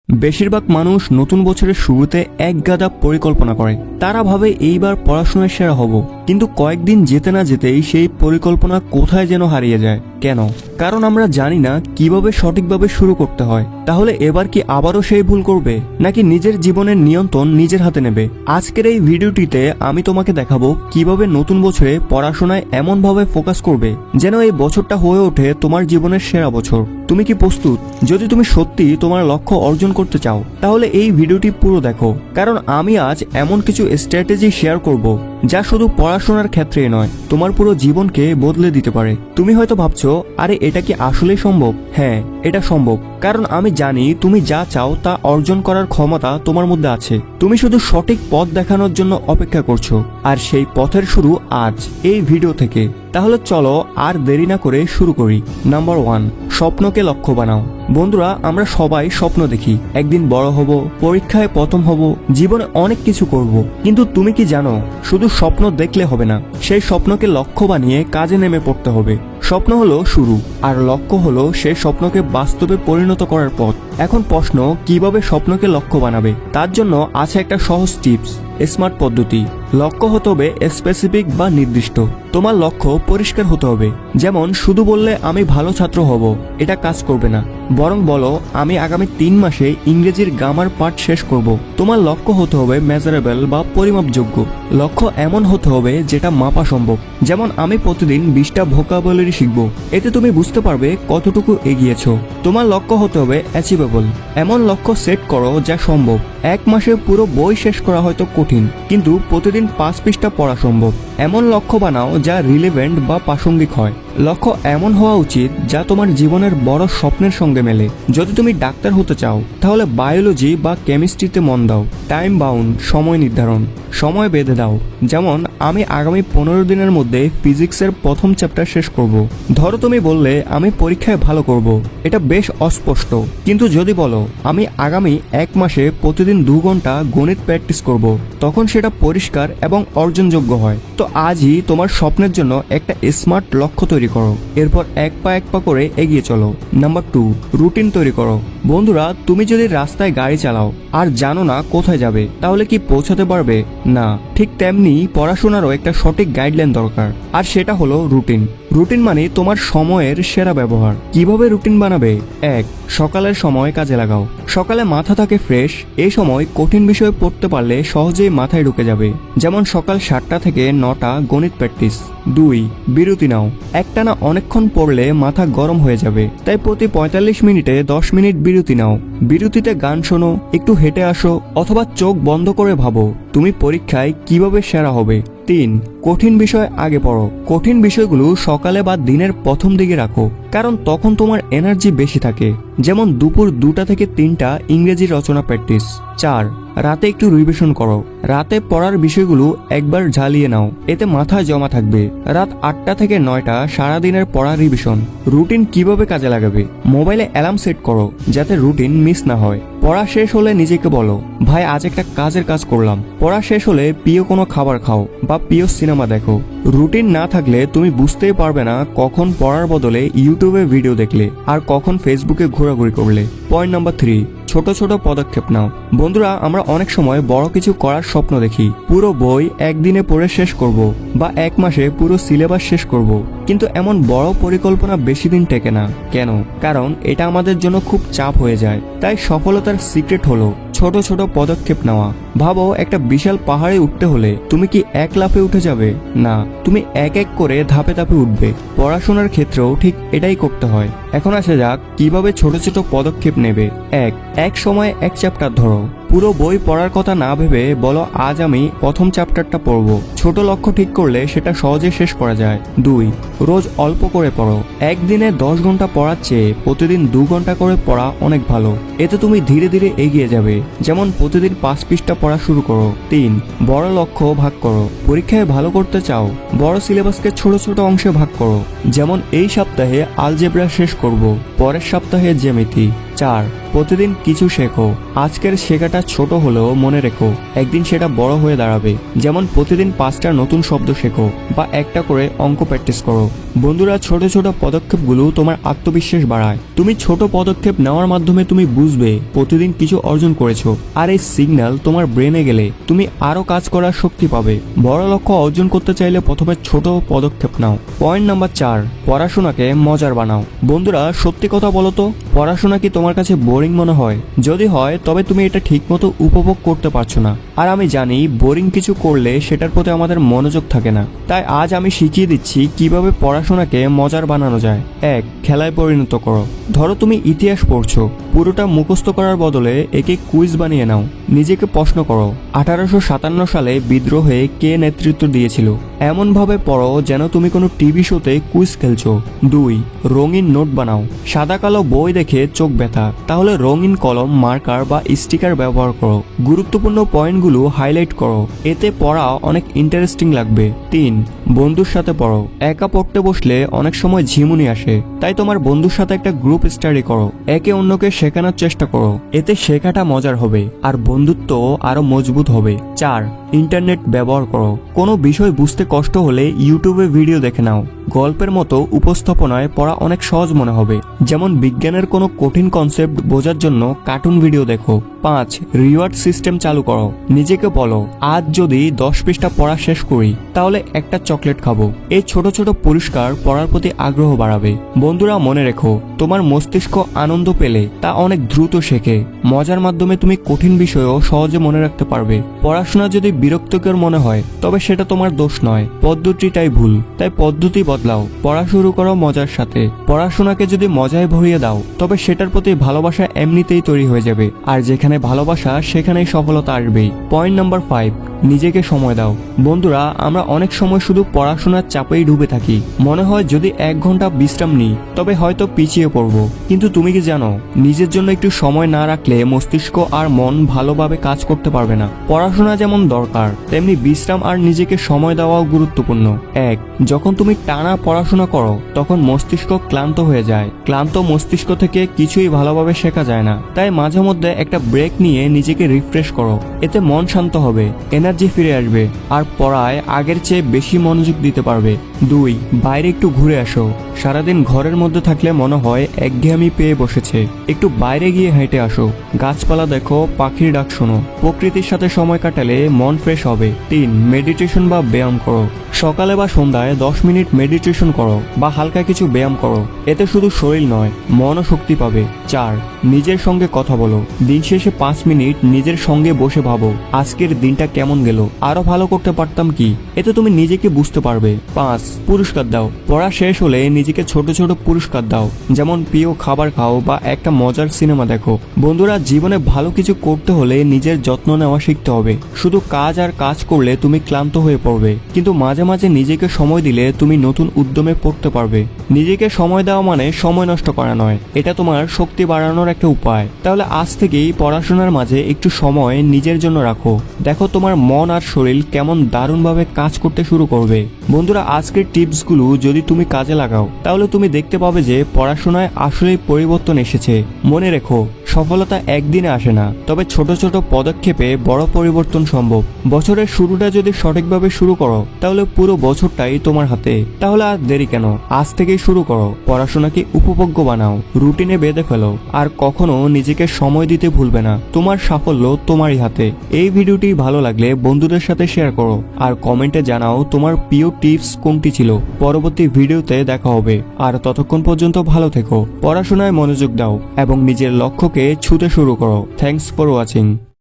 বেশিরভাগ মানুষ নতুন বছরের শুরুতে এক গাদা পরিকল্পনা করে। তারা ভাবে এইবার পড়াশোনায় সেরা হব, কিন্তু কয়েকদিন যেতে না যেতেই সেই পরিকল্পনা কোথায় যেন হারিয়ে যায়। কেন? কারণ আমরা জানি না কিভাবে সঠিকভাবে শুরু করতে হয়। তাহলে এবার কি আবারও সেই ভুল করবে, নাকি নিজের জীবনের নিয়ন্ত্রণ নিজের হাতে নেবে? আজকের এই ভিডিওটিতে আমি তোমাকে দেখাবো কিভাবে নতুন বছরে পড়াশোনায় এমনভাবে ফোকাস করবে যেন এই বছরটা হয়ে ওঠে তোমার জীবনের সেরা বছর। তুমি কি প্রস্তুত? যদি তুমি সত্যি তোমার লক্ষ্য অর্জন করতে চাও তাহলে এই ভিডিওটি পুরো দেখো, কারণ আমি আজ এমন কিছু স্ট্র্যাটেজি শেয়ার করব যা শুধু পড়াশোনার ক্ষেত্রেই নয়, তোমার পুরো জীবনকে বদলে দিতে পারে। তুমি হয়তো ভাবছো, আরে এটা কি আসলেই সম্ভব? হ্যাঁ, এটা সম্ভব, কারণ আমি জানি তুমি যা চাও তা অর্জন করার ক্ষমতা তোমার মধ্যে আছে। তুমি শুধু সঠিক পথ দেখানোর জন্য অপেক্ষা করছো, আর সেই পথের শুরু আজ এই ভিডিও থেকে। তাহলে চলো আর দেরি না করে শুরু করি। নাম্বার 1, স্বপ্নকে লক্ষ্য বানাও। বন্ধুরা, আমরা সবাই স্বপ্ন দেখি, একদিন বড় হব, পরীক্ষায় প্রথম হব, জীবনে অনেক কিছু করব। কিন্তু তুমি কি জানো, শুধু স্বপ্ন দেখলে হবে না, সেই স্বপ্নকে লক্ষ্য বানিয়ে কাজে নেমে পড়তে হবে। স্বপ্ন হলো শুরু, আর লক্ষ্য হলো সেই স্বপ্নকে বাস্তবে পরিণত করার পথ। এখন প্রশ্ন, কিভাবে স্বপ্নকে লক্ষ্য বানাবে? তার জন্য আছে একটা সহজ টিপস, স্মার্ট পদ্ধতি। লক্ষ্য হতে হবে স্পেসিফিক বা নির্দিষ্ট। তোমার লক্ষ্য পরিষ্কার হতে হবে। যেমন শুধু বললে আমি ভালো ছাত্র হব, এটা কাজ করবে না। বরং বলো, আমি আগামী 3 মাসে ইংরেজির গ্রামার পাঠ শেষ করব। তোমার লক্ষ্য হতে হবে মেজারেবল বা পরিমাপযোগ্য। লক্ষ্য এমন হতে হবে যেটা মাপা সম্ভব। যেমন আমি প্রতিদিন 20টা ভোকাবুলারি শিখব। এতে তুমি বুঝতে পারবে কতটুকু এগিয়েছো। তোমার লক্ষ্য হতে হবে অ্যাচিভেবল। এমন লক্ষ্য সেট করো যা সম্ভব। 1 মাসে পুরো বই শেষ করা হয়তো কঠিন, কিন্তু প্রতিদিন 5 পৃষ্ঠা পড়া সম্ভব। এমন লক্ষ্য বানাও যা রিলেভেন্ট বা প্রাসঙ্গিক হয়। লক্ষ্য এমন হওয়া উচিত যা তোমার জীবনের বড় স্বপ্নের সঙ্গে মেলে। যদি তুমি ডাক্তার হতে চাও তাহলে বায়োলজি বা কেমিস্ট্রিতে মন দাও। টাইম বাউন্ড, সময় নির্ধারণ, সময় বেঁধে দাও। যেমন আমি আগামী 15 দিনের মধ্যে ফিজিক্সের প্রথম চ্যাপ্টার শেষ করব। ধরো তুমি বললে আমি পরীক্ষায় ভালো করব, এটা বেশ অস্পষ্ট। কিন্তু যদি বলো আমি আগামী 1 মাসে প্রতিদিন 2 ঘন্টা গণিত প্র্যাকটিস করব, তখন সেটা পরিষ্কার এবং অর্জনযোগ্য হয়। তো আজই তোমার স্বপ্নের জন্য একটা স্মার্ট লক্ষ্য তৈরি করো, এরপর এক পা করে এগিয়ে চলো। নাম্বার 2, রুটিন তৈরি করো। বন্ধুরা, তুমি যদি রাস্তায় গাড়ি চালাও আর জানো না কোথায় যাবে, তাহলে কি পৌঁছাতে পারবে? না। ঠিক তেমনি পড়াশোনারও একটা সঠিক গাইডলাইন দরকার, আর সেটা হলো রুটিন। রুটিন মানে তোমার সময়ের সেরা ব্যবহার। কিভাবে রুটিন বানাবে? 1, সকালের সময় কাজে লাগাও। সকালে মাথা থাকে ফ্রেশ, এই সময় কঠিন বিষয় পড়তে পারলে সহজেই মাথায় ঢুকে যাবে। যেমন সকাল 7টা থেকে 9টা গণিত প্র্যাকটিস। 2, বিরতি নাও। একটানা অনেকক্ষণ পড়লে মাথা গরম হয়ে যাবে, তাই প্রতি 45 মিনিটে 10 মিনিট বিরতি নাও। বিরতিতে গান শোনো, একটু হেঁটে আসো, অথবা চোখ বন্ধ করে ভাবো তুমি পরীক্ষায় কিভাবে সেরা হবে। 3, কঠিন বিষয় আগে পড়ো। কঠিন বিষয়গুলো সকালে বা দিনের প্রথম দিকে রাখো, কারণ তখন তোমার এনার্জি বেশি থাকে। যেমন দুপুর 2টা থেকে 3টা ইংরেজি রচনা প্র্যাকটিস। 4, রাতে একটু রিভিশন করো। রাতে পড়ার বিষয়গুলো একবার ঝালিয়ে নাও, এতে মাথায় জমা থাকবে। রাত 8টা থেকে 9টা সারাদিনের পড়া রিভিশন। রুটিন কিভাবে কাজে লাগাবে? মোবাইলে অ্যালার্ম সেট করো যাতে রুটিন মিস না হয়। পড়া শেষ হলে নিজেকে বলো, ভাই আজ একটা কাজের কাজ করলাম। পড়া শেষ হলে প্রিয় কোনো খাবার খাও বা প্রিয় সিনেমা দেখো। রুটিন না থাকলে তুমি বুঝতেই পারবে না কখন পড়ার বদলে ইউটিউবে ভিডিও দেখলে আর কখন ফেসবুকে ঘোরাঘুরি করলে। পয়েন্ট নাম্বার 3, ছোট ছোট পদক্ষেপ নাও। বন্ধুরা, আমরা অনেক সময় বড় কিছু করার স্বপ্ন দেখি, পুরো বই একদিনে পড়ে শেষ করব বা 1 মাসে পুরো সিলেবাস শেষ করব। কিন্তু এমন বড় পরিকল্পনা বেশি দিন টেকে না। কেন? কারণ এটা আমাদের জন্য খুব চাপ হয়ে যায়। তাই সফলতার সিক্রেট হলো ছোট ছোট পদক্ষেপ নেওয়া। ভাবো, একটা বিশাল পাহাড়ে উঠতে হলে তুমি কি এক লাফে উঠে যাবে? না, তুমি এক এক করে ধাপে ধাপে উঠবে। পড়াশোনার ক্ষেত্রেও ঠিক এটাই করতে হয়। এখন আসা যাক কিভাবে ছোট ছোট পদক্ষেপ নেবে। 1, এক সময় এক চ্যাপ্টার ধরো। পুরো বই পড়ার কথা না ভেবে বলো, আজ আমি প্রথম চ্যাপ্টারটা পড়ব। ছোট লক্ষ্য ঠিক করলে সেটা সহজে শেষ করা যায়। 2, রোজ অল্প করে পড়ো। একদিনে 10 ঘন্টা পড়ার চেয়ে প্রতিদিন 2 ঘন্টা করে পড়া অনেক ভালো। এতে তুমি ধীরে ধীরে এগিয়ে যাবে। যেমন প্রতিদিন 5 পৃষ্ঠা পড়া শুরু করো। 3, বড় লক্ষ্য ভাগ করো। পরীক্ষায় ভালো করতে চাও, বড় সিলেবাসকে ছোট ছোট অংশে ভাগ করো। যেমন এই সপ্তাহে আলজেব্রা শেষ করব, পরের সপ্তাহে জ্যামিতি, 4. প্রতিদিন কিছু শেখো। আজকের শেখাটা ছোট হলেও মনে রেখো একদিন সেটা বড় হয়ে দাঁড়াবে। যেমন প্রতিদিন 5টা নতুন শব্দ শেখো বা একটা করে অঙ্ক প্র্যাকটিস করো। বন্ধুরা, ছোট ছোট পদক্ষেপগুলো তোমার আত্মবিশ্বাস বাড়ায়। তুমি ছোট পদক্ষেপ নেওয়ার মাধ্যমে তুমি বুঝবে প্রতিদিন কিছু অর্জন করেছো, আর এই সিগন্যাল তোমার ব্রেনে গেলে তুমি আরো কাজ করার শক্তি পাবে। বড় লক্ষ্য অর্জন করতে চাইলে প্রথমে ছোট পদক্ষেপ নাও। পয়েন্ট নাম্বার 4, পড়াশোনাকে মজার বানাও। বন্ধুরা, সত্যি কথা বলো তো, পড়াশোনা কি তোমার কাছে বোরিং মনে হয়? যদি হয় তবে তুমি এটা ঠিকমতো উপভোগ করতে পারছো না। আর আমি জানি বোরিং কিছু করলে সেটার প্রতি আমাদের মনোযোগ থাকে না। তাই আজ আমি শিখিয়ে দিচ্ছি কিভাবে পড়াশোনাকে মজার বানানো যায়। 1. খেলায় পরিণত করো। ধরো তুমি ইতিহাস পড়ছো, পুরোটা মুখস্থ করার বদলে একে কুইজ বানিয়ে নাও। নিজেকে প্রশ্ন করো, 1857 সালে বিদ্রোহে কে নেতৃত্ব দিয়েছিল? এমন ভাবে পড়ো যেন তুমি কোনো টিভি শোতে কুইজ খেলছো। 2. রঙিন নোট বানাও। সাদা কালো বই দেখে চোখ ব্যথা, তাহলে রঙিন কলম, মার্কার বা স্টিকার ব্যবহার করো। গুরুত্বপূর্ণ পয়েন্টগুলো হাইলাইট করো, এতে পড়া অনেক ইন্টারেস্টিং লাগবে। 3. বন্ধুর সাথে পড়ো। একা পড়তে বসলে অনেক সময় ঝিমুনি আসে, তাই তোমার বন্ধুর সাথে একটা গ্রুপ স্টাডি করো। একে অন্যকে শেখানোর চেষ্টা করো, এতে শেখাটা মজার হবে আর বন্ধুত্ব আরো মজবুত হবে। 4. ইন্টারনেট ব্যবহার করো। কোনো বিষয় বুঝতে কষ্ট হলে ইউটিউবে ভিডিও দেখে নাও। গল্পের মতো উপস্থাপনায় পড়া অনেক সহজ মনে হবে। যেমন বিজ্ঞানের কোনো কঠিন কনসেপ্ট বোঝার জন্য কার্টুন ভিডিও দেখো। 5. রিওয়ার্ড সিস্টেম চালু করো। নিজেকে বলো, আজ যদি 10 পৃষ্ঠা পড়া শেষ করি তাহলে একটা চকলেট খাবো। এই ছোট ছোট পুরস্কার পড়ার প্রতি আগ্রহ বাড়াবে। বন্ধুরা, মনে রেখো, তোমার মস্তিষ্ক আনন্দ পেলে তা অনেক দ্রুত শেখে। মজার মাধ্যমে তুমি কঠিন বিষয়ও সহজে মনে রাখতে পারবে। পড়াশোনা যদি বিরক্তিকর মনে হয় তবে সেটা তোমার দোষ নয়, পদ্ধতিটাই ভুল। তাই পদ্ধতি বদলাও, পড়া শুরু করো মজার সাথে। পড়াশোনাকে যদি মজায় ভরিয়ে দাও তবে সেটার প্রতি ভালোবাসা এমনিতেই তৈরি হয়ে যাবে। আর যেখানে ভালোবাসা সেখানেই সফলতা আসবেই। পয়েন্ট নাম্বার 5, নিজেকে সময় দাও। বন্ধুরা, আমরা অনেক সময় শুধু পড়াশোনার চাপেই ডুবে থাকি। মনে হয় যদি 1 ঘন্টা বিশ্রাম নিই তবে হয়তো পিছিয়ে পড়ব। কিন্তু তুমি কি জানো, নিজের জন্য একটু সময় না রাখলে মস্তিষ্ক আর মন ভালোভাবে কাজ করতে পারবে না। পড়াশোনা যেমন দরকার তেমনি বিশ্রাম আর নিজেকে সময় দেওয়াও গুরুত্বপূর্ণ। 1. যখন তুমি টানা পড়াশোনা করো তখন মস্তিষ্ক ক্লান্ত হয়ে যায়। ক্লান্ত মস্তিষ্ক থেকে কিছুই ভালোভাবে শেখা যায় না। তাই মাঝে মধ্যে একটা ব্রেক নিয়ে নিজেকে রিফ্রেশ করো, এতে মন শান্ত হবে, এনার্জি ফিরে আসবে আর পড়ায় আগের চেয়ে বেশি মনোযোগ দিতে পারবে। 2. বাইরে একটু ঘুরে আসো। সারাদিন ঘরের মধ্যে থাকলে মনে হয় একঘেয়েমি পেয়ে বসেছে। একটু বাইরে গিয়ে হেঁটে আসো, গাছপালা দেখো, পাখির ডাক শোনো। প্রকৃতির সাথে সময় কাটালে মন ফ্রেশ হবে। 3. মেডিটেশন বা ব্যায়াম করো। সকালে বা সন্ধ্যায় 10 মিনিট মেডিটেশন করো বা হালকা কিছু ব্যায়াম করো। এতে শুধু শরীর নয়, মনও শক্তি পাবে। 4. নিজের সঙ্গে কথা বলো। দিন শেষে 5 মিনিট নিজের সঙ্গে বসে ভাবো, আজকের দিনটা কেমন গেল, আরো ভালো করতে পারতাম কি। এতে তুমি নিজেকে বুঝতে পারবে। 5. পুরস্কার দাও। পড়া শেষ হলে নিজেকে ছোট ছোট পুরস্কার দাও, যেমন প্রিয় খাবার খাও বা একটা মজার সিনেমা দেখো। বন্ধুরা, জীবনে ভালো কিছু করতে হলে নিজের যত্ন নেওয়া শিখতে হবে। শুধু কাজ আর কাজ করলে তুমি ক্লান্ত হয়ে পড়বে, কিন্তু মাঝে মাঝে নিজেকে সময় দিলে তুমি নতুন উদ্যমে পড়তে পারবে। নিজেকে সময় দেওয়া মানে সময় নষ্ট করা নয়, এটা তোমার শক্তি বাড়ানোর একটা উপায়। তাহলে আজ থেকেই পড়াশোনার মাঝে একটু সময় নিজের জন্য রাখো। দেখো তোমার মন আর শরীর কেমন দারুণভাবে কাজ করতে শুরু করবে। বন্ধুরা, আজকের টিপসগুলো যদি তুমি কাজে লাগাও তাহলে তুমি দেখতে পাবে যে পড়াশোনায় আসলেই পরিবর্তন এসেছে। মনে রেখো, সফলতা একদিনে আসে না, তবে ছোট ছোট পদক্ষেপে বড় পরিবর্তন সম্ভব। বছরের শুরুটা যদি সঠিকভাবে শুরু করো তাহলে পুরো বছরটাই তোমার হাতে। তাহলে আর দেরি কেন, আজ থেকেই শুরু করো। পড়াশোনাকে উপভোগ্য বানাও, রুটিনে বেঁধে ফেলো, আর কখনো নিজেকে সময় দিতে ভুলবে না। তোমার সাফল্য তোমারই হাতে। এই ভিডিওটি ভালো লাগলে বন্ধুদের সাথে শেয়ার করো আর কমেন্টে জানাও তোমার প্রিয় টিপস কোনটি ছিল। পরবর্তী ভিডিওতে দেখা হবে। আর ততক্ষণ পর্যন্ত ভালো থেকো, পড়াশোনায় মনোযোগ দাও এবং নিজের লক্ষ্যকে ছুঁতে শুরু করো। Thanks for watching.